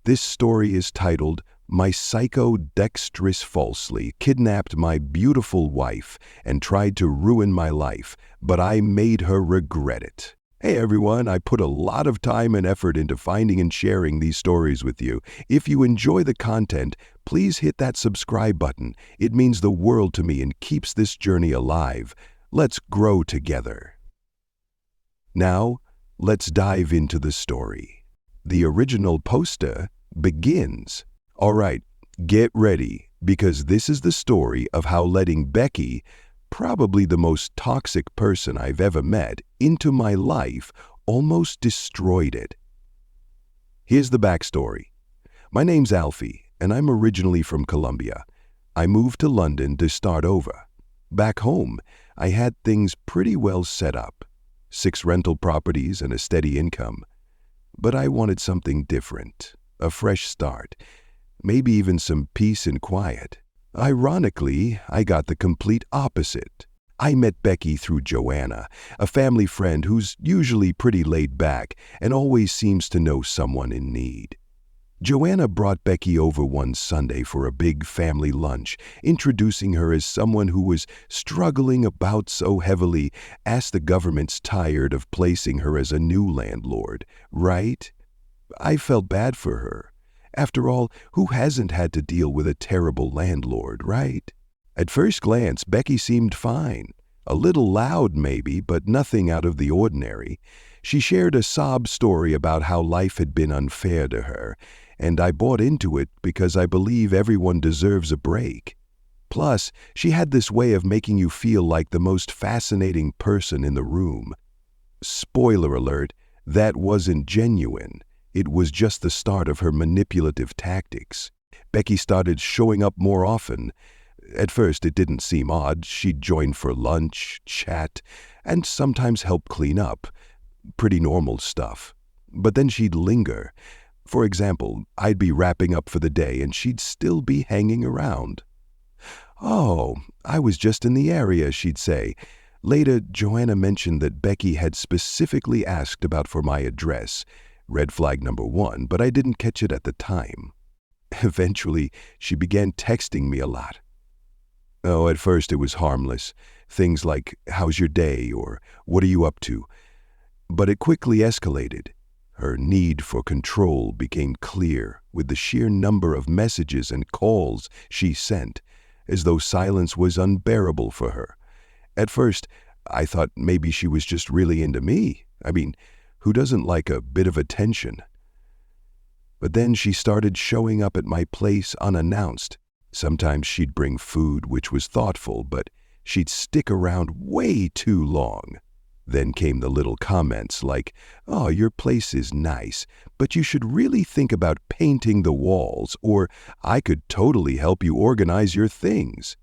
This story is titled, "My Psycho Dexterous Falsely Kidnapped My Beautiful Wife and Tried to Ruin My Life, but I Made Her Regret It." Hey everyone, I put a lot of time and effort into finding and sharing these stories with you. If you enjoy the content, please hit that subscribe button. It means the world to me and keeps this journey alive. Let's grow together. Now, let's dive into the story. The original poster begins. All right, get ready, because this is the story of how letting Becky, probably the most toxic person I've ever met, into my life almost destroyed it. Here's the backstory. My name's Alfie, and I'm originally from Colombia. I moved to London to start over. Back home, I had things pretty well set up. 6 rental properties and a steady income. But I wanted something different, a fresh start, maybe even some peace and quiet. Ironically, I got the complete opposite. I met Becky through Joanna, a family friend who's usually pretty laid back and always seems to know someone in need. Joanna brought Becky over one Sunday for a big family lunch, introducing her as someone who was struggling about so heavily as the government's tired of placing her as a new landlord, right? I felt bad for her. After all, who hasn't had to deal with a terrible landlord, right? At first glance, Becky seemed fine. A little loud maybe, but nothing out of the ordinary. She shared a sob story about how life had been unfair to her, and I bought into it because I believe everyone deserves a break. Plus, she had this way of making you feel like the most fascinating person in the room. Spoiler alert, that wasn't genuine. It was just the start of her manipulative tactics. Becky started showing up more often. At first, it didn't seem odd. She'd join for lunch, chat, and sometimes help clean up. Pretty normal stuff. But then she'd linger. For example, I'd be wrapping up for the day and she'd still be hanging around. "Oh, I was just in the area," she'd say. Later, Joanna mentioned that Becky had specifically asked for my address. Red flag number 1, but I didn't catch it at the time. Eventually, she began texting me a lot. Oh, at first it was harmless. Things like, "How's your day?" or "What are you up to?" But it quickly escalated. Her need for control became clear with the sheer number of messages and calls she sent, as though silence was unbearable for her. At first, I thought maybe she was just really into me. I mean, who doesn't like a bit of attention? But then she started showing up at my place unannounced. Sometimes she'd bring food, which was thoughtful, but she'd stick around way too long. Then came the little comments like, "Oh, your place is nice, but you should really think about painting the walls," or "I could totally help you organize your things."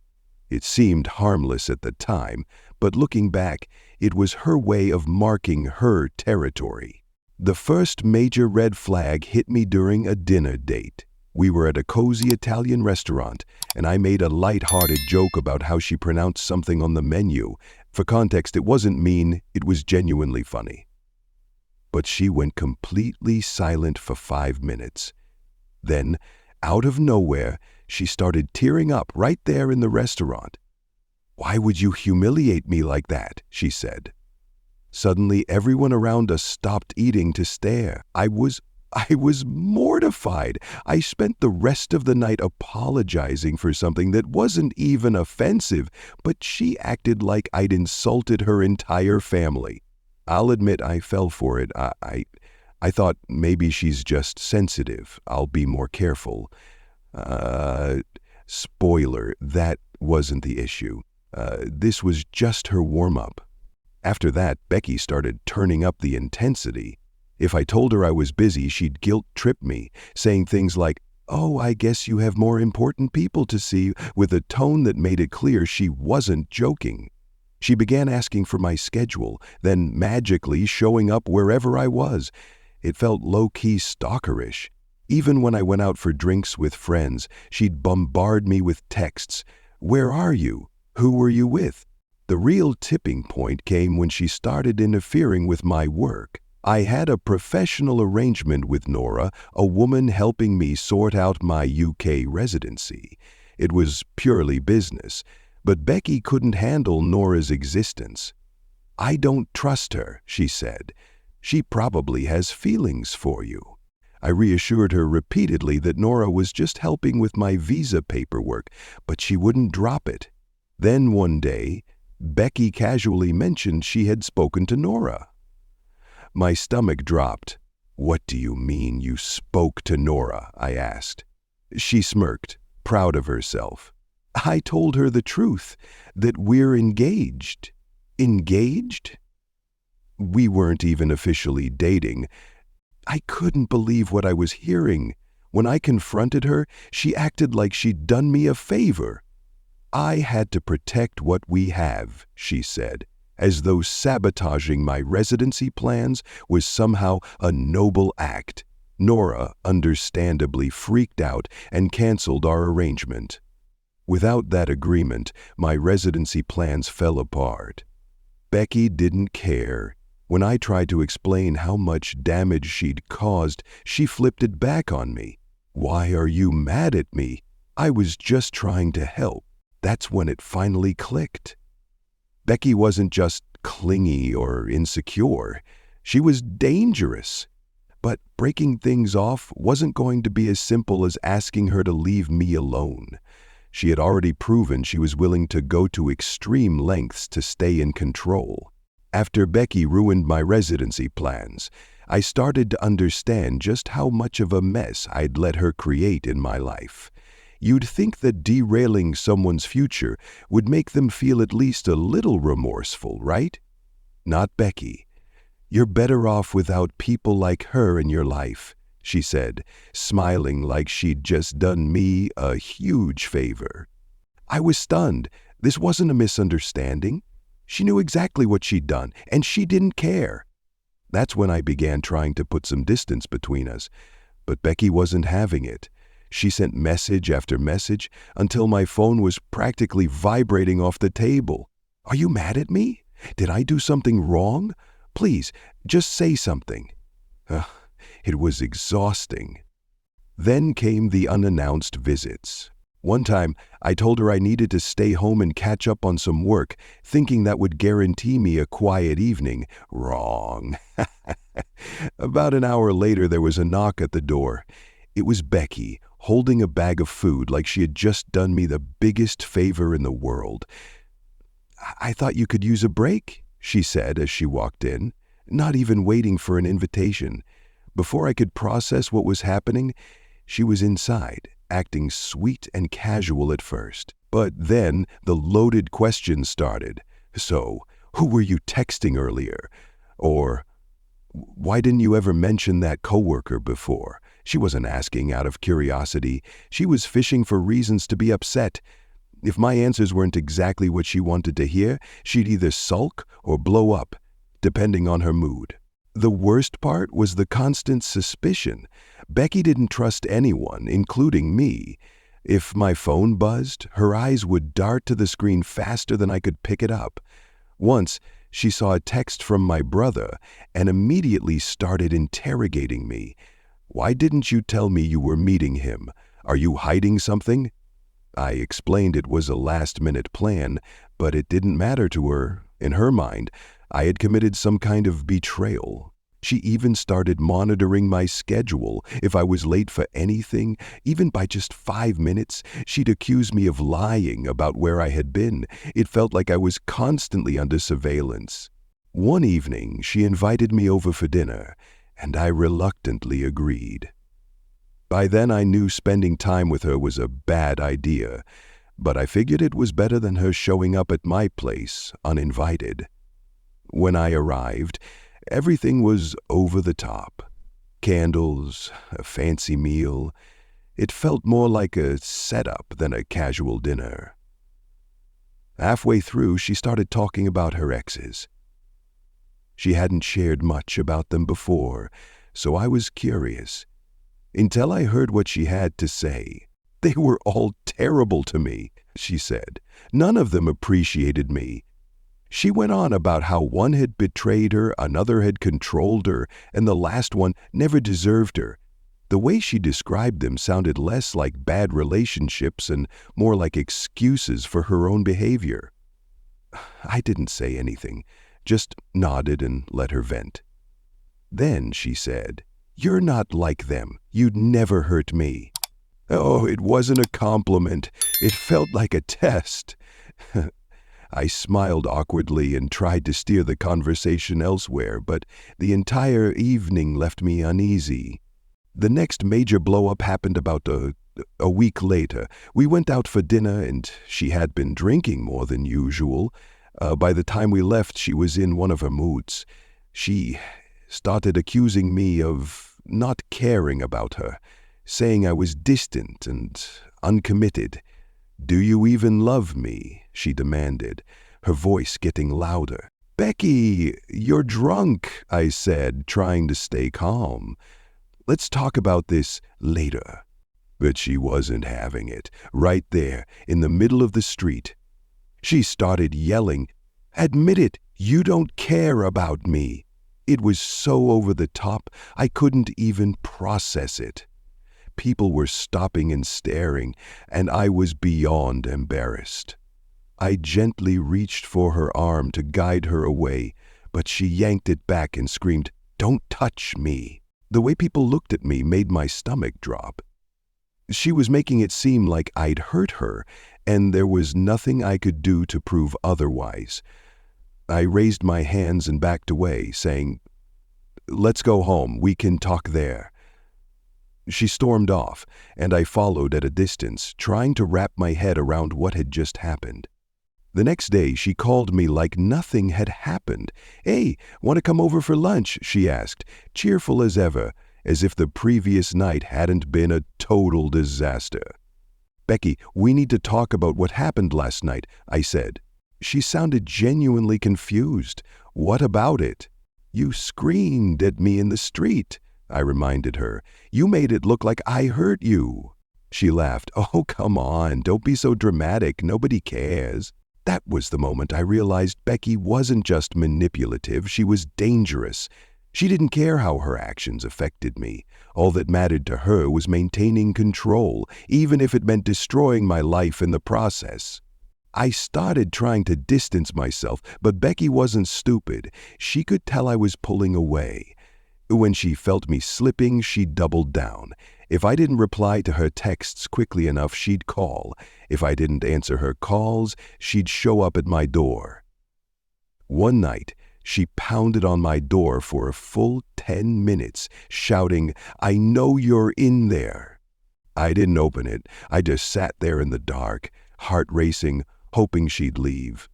It seemed harmless at the time, but looking back, it was her way of marking her territory. The first major red flag hit me during a dinner date. We were at a cozy Italian restaurant, and I made a light-hearted joke about how she pronounced something on the menu. For context, it wasn't mean, it was genuinely funny. But she went completely silent for 5 minutes. Then, out of nowhere, she started tearing up right there in the restaurant. "Why would you humiliate me like that?" she said. Suddenly, everyone around us stopped eating to stare. I was mortified. I spent the rest of the night apologizing for something that wasn't even offensive, but she acted like I'd insulted her entire family. I'll admit I fell for it. I thought maybe she's just sensitive. I'll be more careful. Spoiler, that wasn't the issue. This was just her warm-up. After that, Becky started turning up the intensity. If I told her I was busy, she'd guilt-trip me, saying things like, "Oh, I guess you have more important people to see," with a tone that made it clear she wasn't joking. She began asking for my schedule, then magically showing up wherever I was. It felt low-key stalkerish. Even when I went out for drinks with friends, she'd bombard me with texts. "Where are you? Who were you with?" The real tipping point came when she started interfering with my work. I had a professional arrangement with Nora, a woman helping me sort out my UK residency. It was purely business, but Becky couldn't handle Nora's existence. "I don't trust her," she said. "She probably has feelings for you." I reassured her repeatedly that Nora was just helping with my visa paperwork, but she wouldn't drop it. Then one day, Becky casually mentioned she had spoken to Nora. My stomach dropped. "What do you mean you spoke to Nora?" I asked. She smirked, proud of herself. "I told her the truth, that we're engaged." "Engaged?" We weren't even officially dating. I couldn't believe what I was hearing. When I confronted her, she acted like she'd done me a favor. "I had to protect what we have," she said, as though sabotaging my residency plans was somehow a noble act. Nora understandably freaked out and canceled our arrangement. Without that agreement, my residency plans fell apart. Becky didn't care. When I tried to explain how much damage she'd caused, she flipped it back on me. "Why are you mad at me? I was just trying to help." That's when it finally clicked. Becky wasn't just clingy or insecure. She was dangerous. But breaking things off wasn't going to be as simple as asking her to leave me alone. She had already proven she was willing to go to extreme lengths to stay in control. After Becky ruined my residency plans, I started to understand just how much of a mess I'd let her create in my life. You'd think that derailing someone's future would make them feel at least a little remorseful, right? Not Becky. "You're better off without people like her in your life," she said, smiling like she'd just done me a huge favor. I was stunned. This wasn't a misunderstanding. She knew exactly what she'd done, and she didn't care. That's when I began trying to put some distance between us. But Becky wasn't having it. She sent message after message until my phone was practically vibrating off the table. "Are you mad at me? Did I do something wrong? Please, just say something." It was exhausting. Then came the unannounced visits. One time, I told her I needed to stay home and catch up on some work, thinking that would guarantee me a quiet evening. Wrong. About an hour later, there was a knock at the door. It was Becky, holding a bag of food like she had just done me the biggest favor in the world. "I thought you could use a break," she said as she walked in, not even waiting for an invitation. Before I could process what was happening, she was inside, acting sweet and casual at first. But then the loaded questions started. "So, who were you texting earlier?" Or, "Why didn't you ever mention that coworker before?" She wasn't asking out of curiosity. She was fishing for reasons to be upset. If my answers weren't exactly what she wanted to hear, she'd either sulk or blow up, depending on her mood. The worst part was the constant suspicion. Becky didn't trust anyone, including me. If my phone buzzed, her eyes would dart to the screen faster than I could pick it up. Once, she saw a text from my brother and immediately started interrogating me. "Why didn't you tell me you were meeting him? Are you hiding something?" I explained it was a last-minute plan, but it didn't matter to her. In her mind, I had committed some kind of betrayal. She even started monitoring my schedule. If I was late for anything, even by just 5 minutes, she'd accuse me of lying about where I had been. It felt like I was constantly under surveillance. One evening, she invited me over for dinner, and I reluctantly agreed. By then, I knew spending time with her was a bad idea, but I figured it was better than her showing up at my place uninvited. When I arrived, everything was over the top. Candles, a fancy meal. It felt more like a setup than a casual dinner. Halfway through, she started talking about her exes. She hadn't shared much about them before, so I was curious. Until I heard what she had to say. "They were all terrible to me," she said. "None of them appreciated me." She went on about how one had betrayed her, another had controlled her, and the last one never deserved her. The way she described them sounded less like bad relationships and more like excuses for her own behavior. I didn't say anything, just nodded and let her vent. Then she said, "You're not like them. You'd never hurt me." Oh, it wasn't a compliment. It felt like a test. I smiled awkwardly and tried to steer the conversation elsewhere, but the entire evening left me uneasy. The next major blow-up happened about a week later. We went out for dinner, and she had been drinking more than usual. By the time we left, she was in one of her moods. She started accusing me of not caring about her, saying I was distant and uncommitted. "Do you even love me?" she demanded, her voice getting louder. "Becky, you're drunk," I said, trying to stay calm. "Let's talk about this later." But she wasn't having it, right there, in the middle of the street. She started yelling, "Admit it, you don't care about me." It was so over the top, I couldn't even process it. People were stopping and staring, and I was beyond embarrassed. I gently reached for her arm to guide her away, but she yanked it back and screamed, "Don't touch me." The way people looked at me made my stomach drop. She was making it seem like I'd hurt her, and there was nothing I could do to prove otherwise. I raised my hands and backed away, saying, "Let's go home. We can talk there." She stormed off, and I followed at a distance, trying to wrap my head around what had just happened. The next day, she called me like nothing had happened. "Hey, want to come over for lunch?" she asked, cheerful as ever, as if the previous night hadn't been a total disaster. "Becky, we need to talk about what happened last night," I said. She sounded genuinely confused. "What about it?" "You screamed at me in the street," I reminded her. "You made it look like I hurt you." She laughed. "Oh, come on, don't be so dramatic. Nobody cares." That was the moment I realized Becky wasn't just manipulative, she was dangerous. She didn't care how her actions affected me. All that mattered to her was maintaining control, even if it meant destroying my life in the process. I started trying to distance myself, but Becky wasn't stupid. She could tell I was pulling away. When she felt me slipping, she doubled down. If I didn't reply to her texts quickly enough, she'd call. If I didn't answer her calls, she'd show up at my door. One night, she pounded on my door for a full 10 minutes, shouting, "I know you're in there." I didn't open it. I just sat there in the dark, heart racing, hoping she'd leave.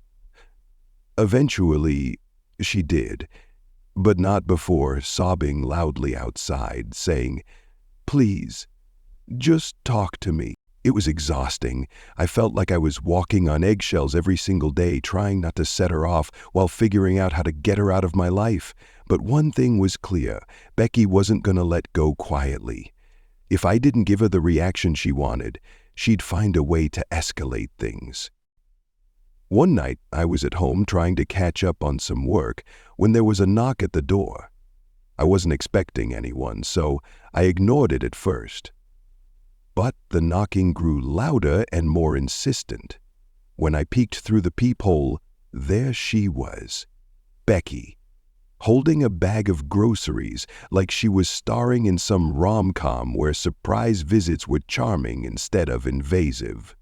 Eventually, she did, but not before sobbing loudly outside, saying, "Please, just talk to me." It was exhausting. I felt like I was walking on eggshells every single day, trying not to set her off while figuring out how to get her out of my life. But one thing was clear, Becky wasn't going to let go quietly. If I didn't give her the reaction she wanted, she'd find a way to escalate things. One night, I was at home trying to catch up on some work when there was a knock at the door. I wasn't expecting anyone, so I ignored it at first. But the knocking grew louder and more insistent. When I peeked through the peephole, there she was, Becky, holding a bag of groceries like she was starring in some rom-com where surprise visits were charming instead of invasive.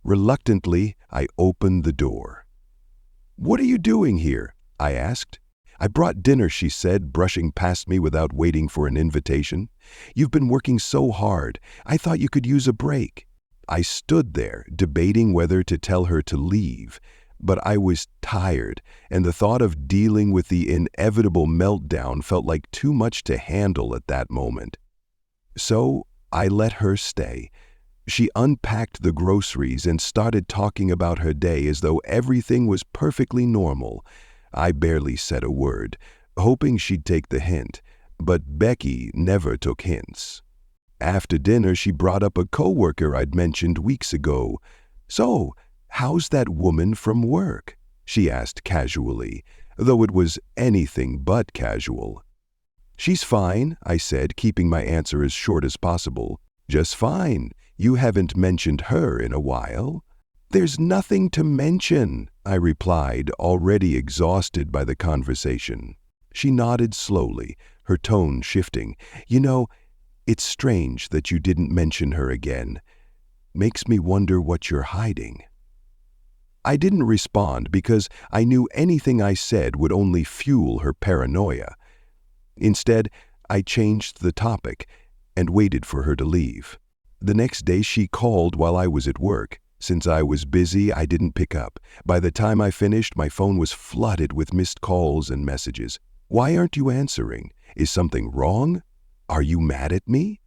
Reluctantly, I opened the door. "What are you doing here?" I asked. "I brought dinner," she said, brushing past me without waiting for an invitation. "You've been working so hard. I thought you could use a break." I stood there, debating whether to tell her to leave, but I was tired, and the thought of dealing with the inevitable meltdown felt like too much to handle at that moment. So I let her stay. She unpacked the groceries and started talking about her day as though everything was perfectly normal. I barely said a word, hoping she'd take the hint, but Becky never took hints. After dinner, she brought up a coworker I'd mentioned weeks ago. "So, how's that woman from work?" she asked casually, though it was anything but casual. She's fine, I said, keeping my answer as short as possible. Just fine. You haven't mentioned her in a while. There's nothing to mention, I replied, already exhausted by the conversation. She nodded slowly, her tone shifting. You know, it's strange that you didn't mention her again. Makes me wonder what you're hiding. I didn't respond because I knew anything I said would only fuel her paranoia. Instead, I changed the topic and waited for her to leave. The next day she called while I was at work. Since I was busy, I didn't pick up. By the time I finished, my phone was flooded with missed calls and messages. Why aren't you answering? Is something wrong? Are you mad at me?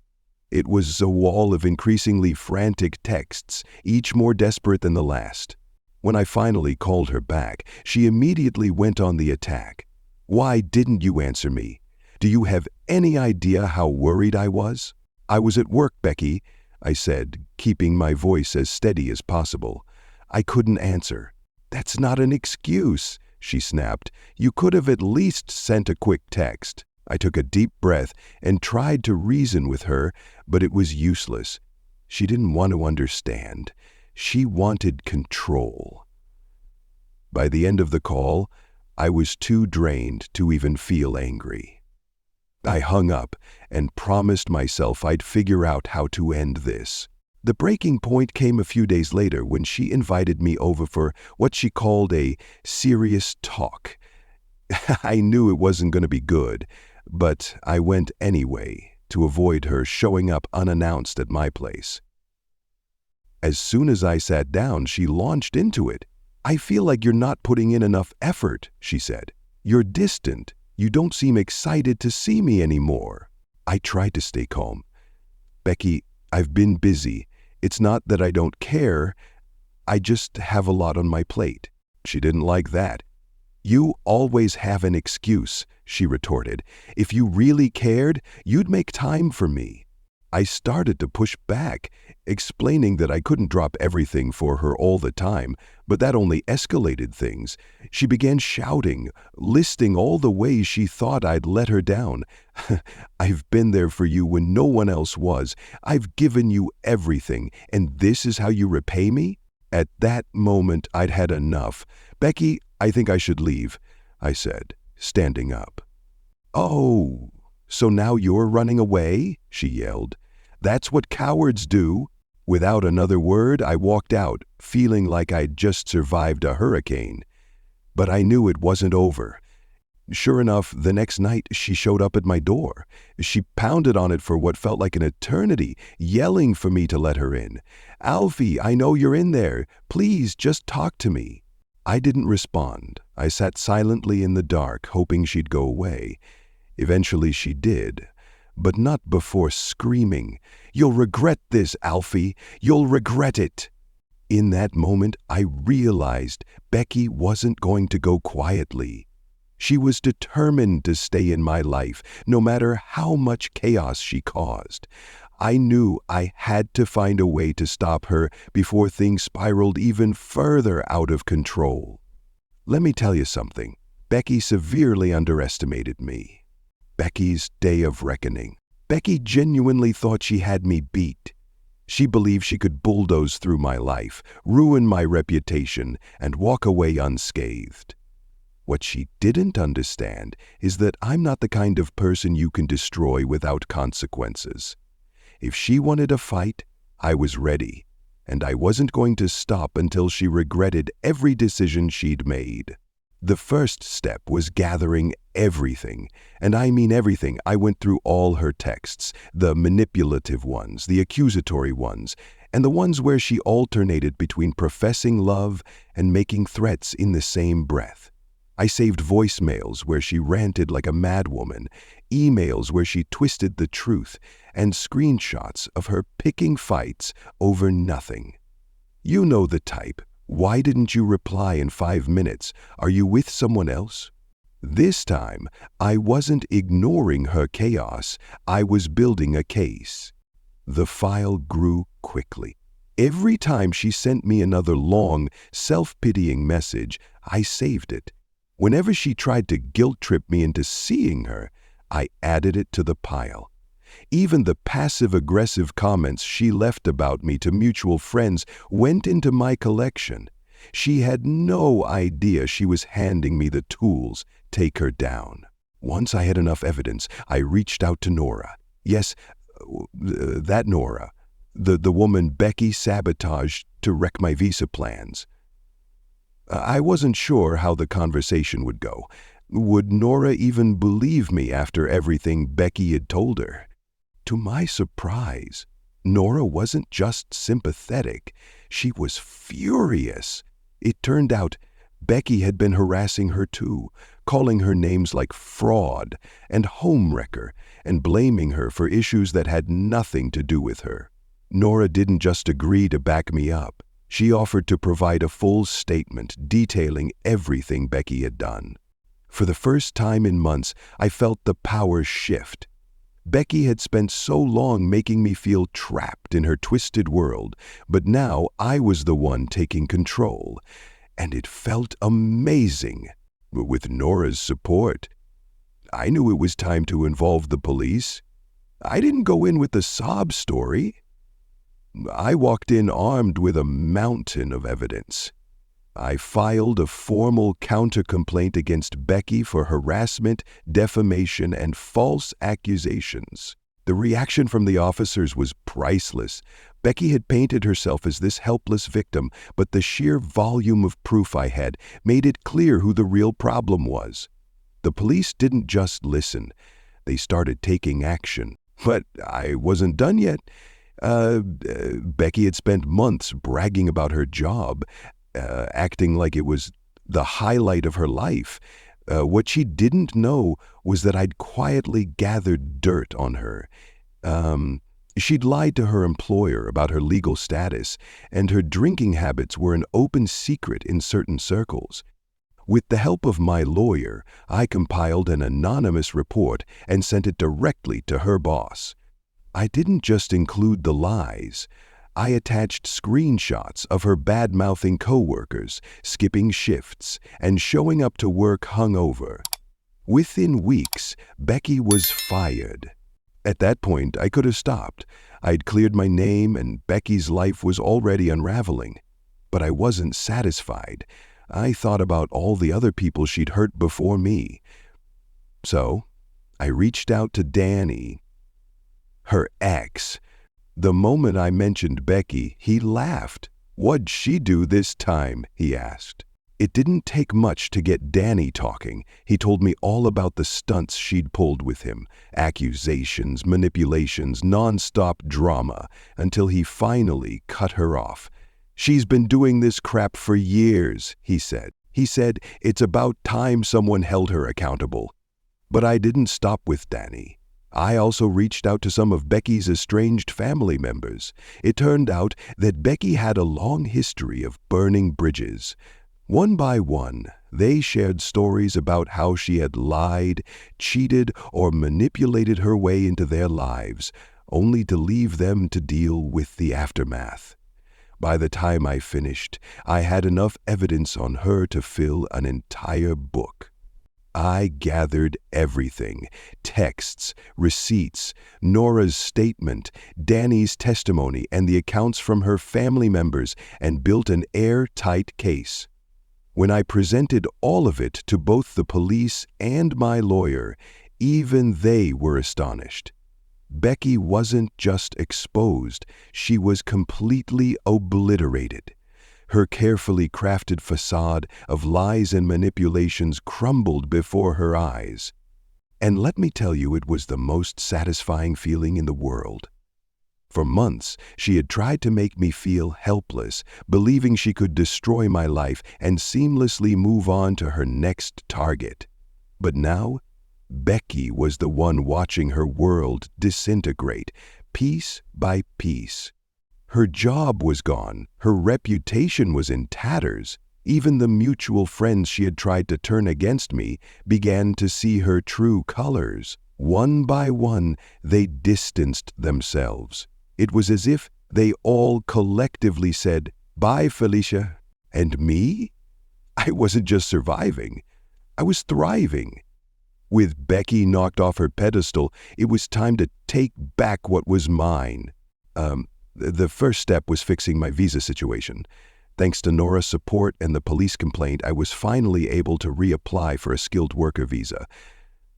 It was a wall of increasingly frantic texts, each more desperate than the last. When I finally called her back, she immediately went on the attack. Why didn't you answer me? Do you have any idea how worried I was? I was at work, Becky, I said, keeping my voice as steady as possible. I couldn't answer. That's not an excuse, she snapped. You could have at least sent a quick text. I took a deep breath and tried to reason with her, but it was useless. She didn't want to understand. She wanted control. By the end of the call, I was too drained to even feel angry. I hung up and promised myself I'd figure out how to end this. The breaking point came a few days later when she invited me over for what she called a serious talk. I knew it wasn't going to be good, but I went anyway to avoid her showing up unannounced at my place. As soon as I sat down, she launched into it. I feel like you're not putting in enough effort, she said. You're distant. You don't seem excited to see me anymore. I tried to stay calm. Becky, I've been busy. It's not that I don't care. I just have a lot on my plate. She didn't like that. You always have an excuse, she retorted. If you really cared, you'd make time for me. I started to push back, explaining that I couldn't drop everything for her all the time, but that only escalated things. She began shouting, listing all the ways she thought I'd let her down. I've been there for you when no one else was. I've given you everything, and this is how you repay me? At that moment, I'd had enough. Becky, I think I should leave, I said, standing up. Oh, so now you're running away? She yelled. That's what cowards do. Without another word, I walked out, feeling like I'd just survived a hurricane. But I knew it wasn't over. Sure enough, the next night she showed up at my door. She pounded on it for what felt like an eternity, yelling for me to let her in. Alfie, I know you're in there. Please, just talk to me. I didn't respond. I sat silently in the dark, hoping she'd go away. Eventually she did. But not before screaming, "You'll regret this, Alfie! You'll regret it!" In that moment, I realized Becky wasn't going to go quietly. She was determined to stay in my life, no matter how much chaos she caused. I knew I had to find a way to stop her before things spiraled even further out of control. Let me tell you something. Becky severely underestimated me. Becky's day of reckoning. Becky genuinely thought she had me beat. She believed she could bulldoze through my life, ruin my reputation, and walk away unscathed. What she didn't understand is that I'm not the kind of person you can destroy without consequences. If she wanted a fight, I was ready, and I wasn't going to stop until she regretted every decision she'd made. The first step was gathering everything, and I mean everything. I went through all her texts, the manipulative ones, the accusatory ones, and the ones where she alternated between professing love and making threats in the same breath. I saved voicemails where she ranted like a madwoman, emails where she twisted the truth, and screenshots of her picking fights over nothing. You know the type. Why didn't you reply in 5 minutes? Are you with someone else? This time, I wasn't ignoring her chaos. I was building a case. The file grew quickly. Every time she sent me another long, self-pitying message, I saved it. Whenever she tried to guilt-trip me into seeing her, I added it to the pile. Even the passive-aggressive comments she left about me to mutual friends went into my collection. She had no idea she was handing me the tools. Take her down. Once I had enough evidence, I reached out to Nora. Yes, that Nora. The woman Becky sabotaged to wreck my visa plans. I wasn't sure how the conversation would go. Would Nora even believe me after everything Becky had told her? To my surprise, Nora wasn't just sympathetic. She was furious. It turned out Becky had been harassing her too, calling her names like fraud and homewrecker and blaming her for issues that had nothing to do with her. Nora didn't just agree to back me up. She offered to provide a full statement detailing everything Becky had done. For the first time in months, I felt the power shift. Becky had spent so long making me feel trapped in her twisted world, but now I was the one taking control. And it felt amazing. With Nora's support, I knew it was time to involve the police. I didn't go in with the sob story. I walked in armed with a mountain of evidence. I filed a formal counter-complaint against Becky for harassment, defamation, and false accusations. The reaction from the officers was priceless. Becky had painted herself as this helpless victim, but the sheer volume of proof I had made it clear who the real problem was. The police didn't just listen. They started taking action. But I wasn't done yet. Becky had spent months bragging about her job, acting like it was the highlight of her life. What she didn't know was that I'd quietly gathered dirt on her. She'd lied to her employer about her legal status, and her drinking habits were an open secret in certain circles. With the help of my lawyer, I compiled an anonymous report and sent it directly to her boss. I didn't just include the lies. I attached screenshots of her bad-mouthing coworkers, skipping shifts, and showing up to work hungover. Within weeks, Becky was fired. At that point, I could have stopped. I'd cleared my name and Becky's life was already unraveling. But I wasn't satisfied. I thought about all the other people she'd hurt before me. So, I reached out to Danny, her ex. The moment I mentioned Becky, he laughed. "What'd she do this time?" he asked. It didn't take much to get Danny talking. He told me all about the stunts she'd pulled with him, accusations, manipulations, non-stop drama, until he finally cut her off. "She's been doing this crap for years," he said. He said it's about time someone held her accountable. But I didn't stop with Danny. I also reached out to some of Becky's estranged family members. It turned out that Becky had a long history of burning bridges. One by one, they shared stories about how she had lied, cheated, or manipulated her way into their lives, only to leave them to deal with the aftermath. By the time I finished, I had enough evidence on her to fill an entire book. I gathered everything: texts, receipts, Nora's statement, Danny's testimony, and the accounts from her family members, and built an airtight case. When I presented all of it to both the police and my lawyer, even they were astonished. Becky wasn't just exposed, she was completely obliterated. Her carefully crafted facade of lies and manipulations crumbled before her eyes. And let me tell you, it was the most satisfying feeling in the world. For months, she had tried to make me feel helpless, believing she could destroy my life and seamlessly move on to her next target. But now, Becky was the one watching her world disintegrate, piece by piece. Her job was gone, her reputation was in tatters. Even the mutual friends she had tried to turn against me began to see her true colors. One by one, they distanced themselves. It was as if They all collectively said, "Bye, Felicia." And me? I wasn't just surviving, I was thriving. With Becky knocked off her pedestal, it was time to take back what was mine. The first step was fixing my visa situation. Thanks to Nora's support and the police complaint, I was finally able to reapply for a skilled worker visa.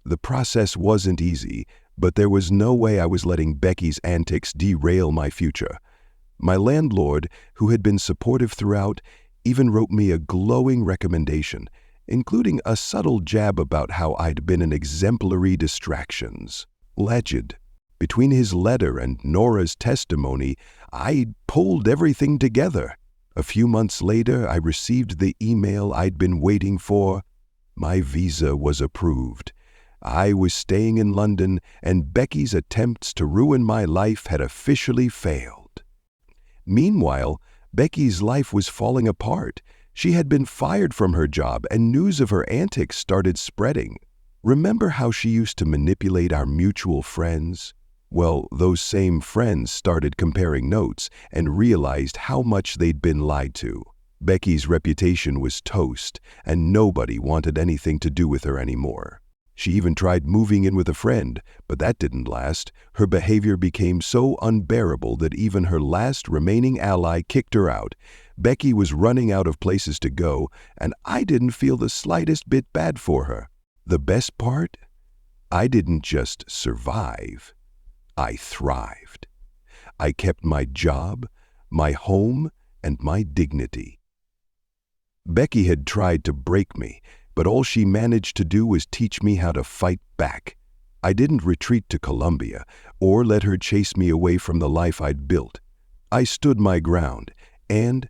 The process wasn't easy, but there was no way I was letting Becky's antics derail my future. My landlord, who had been supportive throughout, even wrote me a glowing recommendation, including a subtle jab about how I'd been an exemplary distractions. Legend. Between his letter and Nora's testimony, I'd pulled everything together. A few months later, I received the email I'd been waiting for. My visa was approved. I was staying in London, and Becky's attempts to ruin my life had officially failed. Meanwhile, Becky's life was falling apart. She had been fired from her job, and news of her antics started spreading. Remember how she used to manipulate our mutual friends? Well, those same friends started comparing notes and realized how much they'd been lied to. Becky's reputation was toast, and nobody wanted anything to do with her anymore. She even tried moving in with a friend, but that didn't last. Her behavior became so unbearable that even her last remaining ally kicked her out. Becky was running out of places to go, and I didn't feel the slightest bit bad for her. The best part? I didn't just survive. I thrived. I kept my job, my home, and my dignity. Becky had tried to break me, but all she managed to do was teach me how to fight back. I didn't retreat to Colombia or let her chase me away from the life I'd built. I stood my ground, and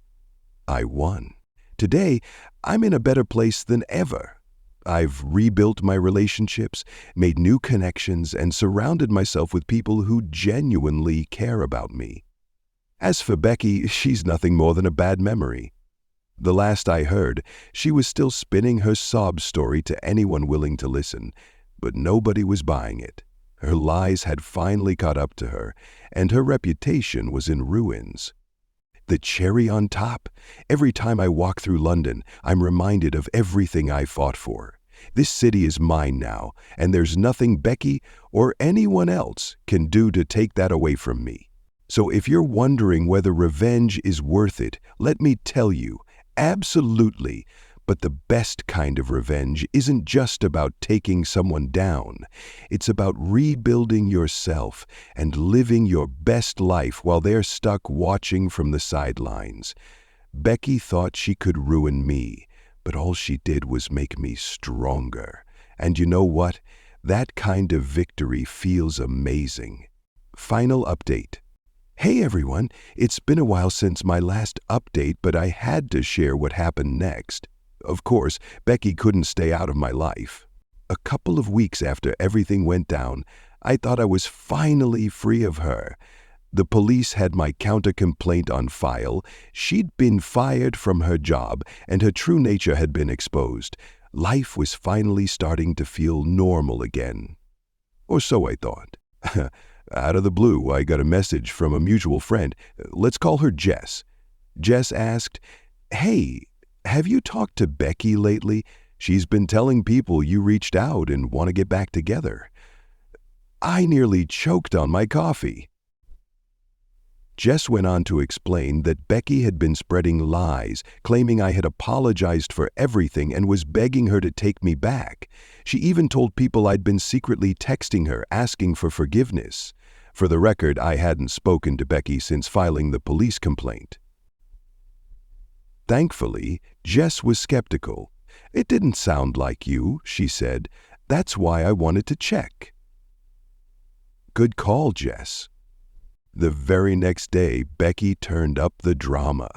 I won. Today, I'm in a better place than ever. I've rebuilt my relationships, made new connections, and surrounded myself with people who genuinely care about me. As for Becky, she's nothing more than a bad memory. The last I heard, she was still spinning her sob story to anyone willing to listen, but nobody was buying it. Her lies had finally caught up to her, and her reputation was in ruins. The cherry on top, every time I walk through London, I'm reminded of everything I fought for. This city is mine now, and there's nothing Becky or anyone else can do to take that away from me. So if you're wondering whether revenge is worth it, let me tell you, absolutely. But the best kind of revenge isn't just about taking someone down. It's about rebuilding yourself and living your best life while they're stuck watching from the sidelines. Becky thought she could ruin me, but all she did was make me stronger. And you know what? That kind of victory feels amazing. Final update. Hey everyone, it's been a while since my last update, but I had to share what happened next. Of course, Becky couldn't stay out of my life. A couple of weeks after everything went down, I thought I was finally free of her. The police had my counter-complaint on file. She'd been fired from her job, and her true nature had been exposed. Life was finally starting to feel normal again. Or so I thought. Out of the blue, I got a message from a mutual friend. Let's call her Jess. Jess asked, "Hey, have you talked to Becky lately? She's been telling people you reached out and want to get back together." I nearly choked on my coffee. Jess went on to explain that Becky had been spreading lies, claiming I had apologized for everything and was begging her to take me back. She even told people I'd been secretly texting her, asking for forgiveness. For the record, I hadn't spoken to Becky since filing the police complaint. Thankfully, Jess was skeptical. "It didn't sound like you," she said. "That's why I wanted to check." Good call, Jess. The very next day, Becky turned up the drama.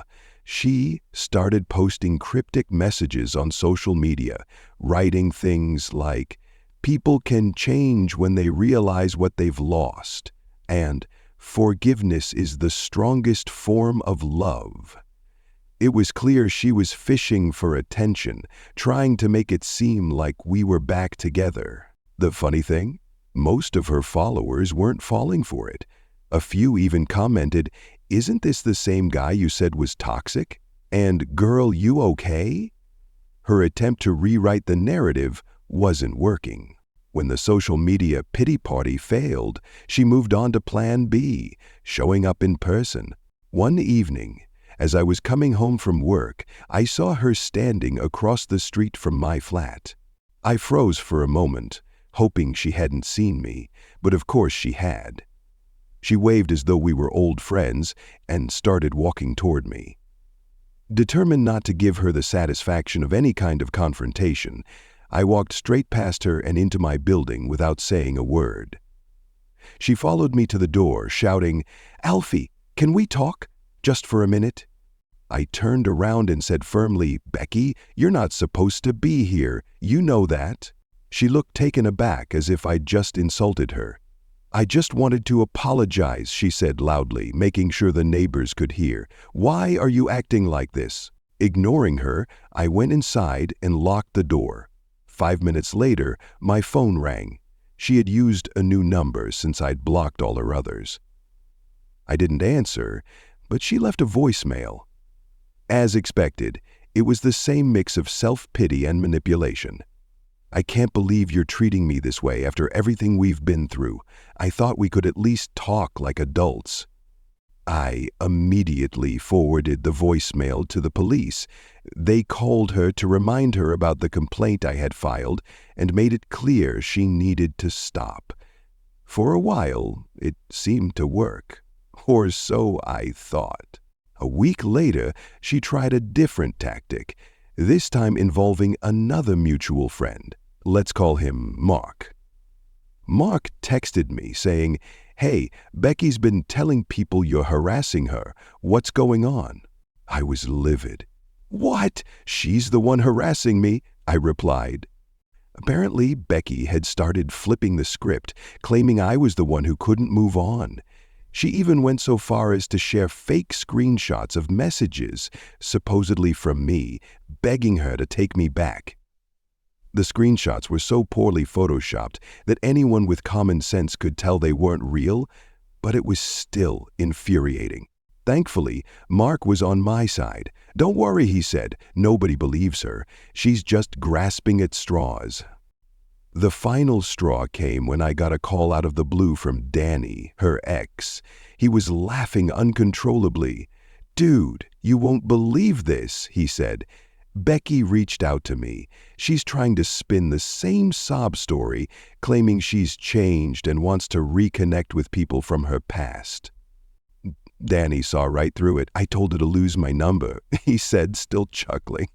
She started posting cryptic messages on social media, writing things like, "People can change when they realize what they've lost," and "Forgiveness is the strongest form of love." It was clear she was fishing for attention, trying to make it seem like we were back together. The funny thing? Most of her followers weren't falling for it. A few even commented, "Isn't this the same guy you said was toxic?" And "Girl, you okay?" Her attempt to rewrite the narrative wasn't working. When the social media pity party failed, she moved on to plan B, showing up in person. One evening, as I was coming home from work, I saw her standing across the street from my flat. I froze for a moment, hoping she hadn't seen me, but of course she had. She waved as though we were old friends and started walking toward me. Determined not to give her the satisfaction of any kind of confrontation, I walked straight past her and into my building without saying a word. She followed me to the door, shouting, "Alfie, can we talk? Just for a minute?" I turned around and said firmly, "Becky, you're not supposed to be here. You know that." She looked taken aback as if I'd just insulted her. "I just wanted to apologize," she said loudly, making sure the neighbors could hear. "Why are you acting like this?" Ignoring her, I went inside and locked the door. 5 minutes later, my phone rang. She had used a new number since I'd blocked all her others. I didn't answer, but she left a voicemail. As expected, it was the same mix of self-pity and manipulation. "I can't believe you're treating me this way after everything we've been through. I thought we could at least talk like adults." I immediately forwarded the voicemail to the police. They called her to remind her about the complaint I had filed and made it clear she needed to stop. For a while, it seemed to work. Or so I thought. A week later, she tried a different tactic, this time involving another mutual friend. Let's call him Mark. Mark texted me saying, "Hey, Becky's been telling people you're harassing her. What's going on?" I was livid. "What? She's the one harassing me," I replied. Apparently, Becky had started flipping the script, claiming I was the one who couldn't move on. She even went so far as to share fake screenshots of messages, supposedly from me, begging her to take me back. The screenshots were so poorly photoshopped that anyone with common sense could tell they weren't real, but it was still infuriating. Thankfully, Mark was on my side. "Don't worry," he said. "Nobody believes her. She's just grasping at straws." The final straw came when I got a call out of the blue from Danny, her ex. He was laughing uncontrollably. "Dude, you won't believe this," he said. "Becky reached out to me. She's trying to spin the same sob story, claiming she's changed and wants to reconnect with people from her past." Danny saw right through it. "I told her to lose my number," he said, still chuckling.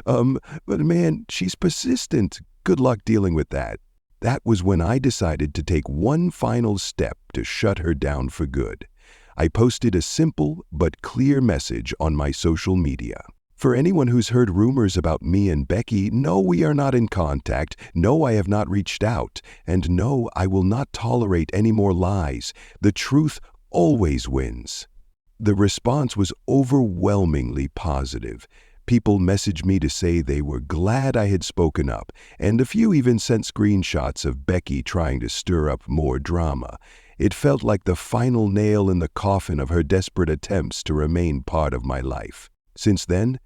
But man, she's persistent. Good luck dealing with that." That was when I decided to take one final step to shut her down for good. I posted a simple but clear message on my social media. "For anyone who's heard rumors about me and Becky, no, we are not in contact. No, I have not reached out. And no, I will not tolerate any more lies. The truth always wins." The response was overwhelmingly positive. People messaged me to say they were glad I had spoken up, and a few even sent screenshots of Becky trying to stir up more drama. It felt like the final nail in the coffin of her desperate attempts to remain part of my life. Since then,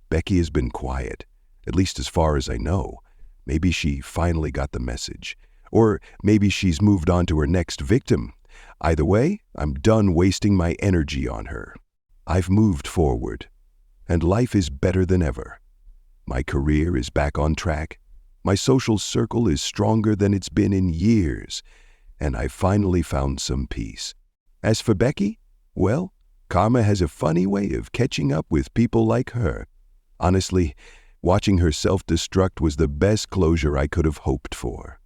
Becky has been quiet, at least as far as I know. Maybe she finally got the message. Or maybe she's moved on to her next victim. Either way, I'm done wasting my energy on her. I've moved forward, and life is better than ever. My career is back on track. My social circle is stronger than it's been in years, and I finally found some peace. As for Becky, well, karma has a funny way of catching up with people like her. Honestly, watching her self-destruct was the best closure I could have hoped for.